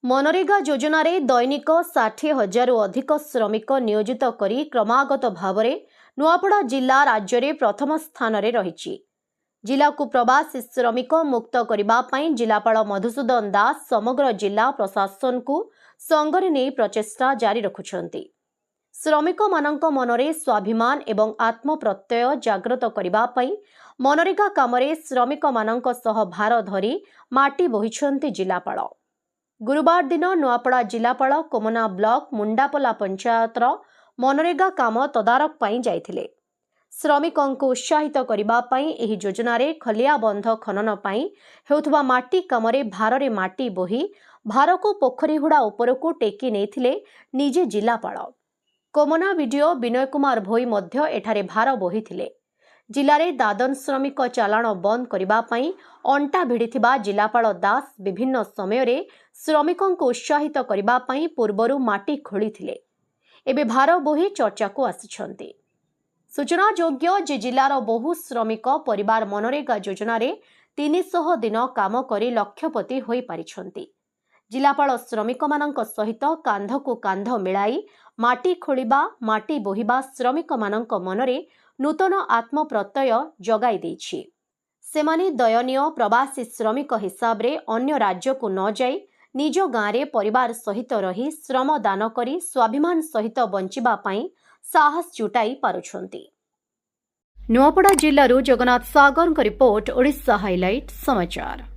मनरेगा योजन दैनिक 60,000 अधिक श्रमिक नियोजित करी क्रमागत भाव में नुआपड़ा जिला राज्य में प्रथम स्थान में रही। जिला को प्रवासी श्रमिक मुक्त करने जिलापाल मधुसूदन दास समग्र जिला प्रशासन को संगरे नहीं प्रचेष्टा जारी रखुंट। श्रमिक मानक मनरे स्वाभिमान एवं आत्म प्रत्यय जागृत करने मनरेगा काम श्रमिक मानक सह भार धरी माटी बोहिछंती जिलापाल। गुरुवार दिन नुआपड़ा जिलापाल कोमना ब्लॉक मुंडापला पंचायतर मनरेगा काम तदारख पाई जाइथिले। श्रमिकों को उत्साहित करने एही योजन खलिया बंध खनन पाई हेउथबा माटी कामरे भारे माटी बोही भार को पोखरीहुड़ा उपर को टेकी नेथिले निजे जिलापाल। कोमना वीडियो विनय कुमार भोई मध्य एठारे भार बोहिथिले। जिले दादन श्रमिक चालाण बंद करने अंटा भिड़िथिबा जिलापाल दास विभिन्न समय श्रमिकों को उत्साहित करने पूर्वर माटी खोलिथिले। एबे भार बोही चर्चा को आसिछंती। सूचनायोग्य जे जिलार बहु श्रमिक परिवार मनरेगा योजन 300 दिन काम करी लक्षपति होई पारिछंती। जिलापाल श्रमिक मानक सहित कांध को कांध मिलाई माटी खोलिबा माटी बोहिबा श्रमिक मानक मनरे नूतन आत्म प्रत्यय जगाई देछि। सेमाने दयनीय प्रवासी श्रमिक हिसाब रे अन्य राज्य को न जाई निज गाँव रे परिवार सहित रही श्रम दान करी स्वाभिमान सहित बंचिबा पाई साहस जुटाई पारुछंती। नुआपड़ा जिल्लारू जगन्नाथ सागर रिपोर्ट ओडिशा हाइलाइट समाचार।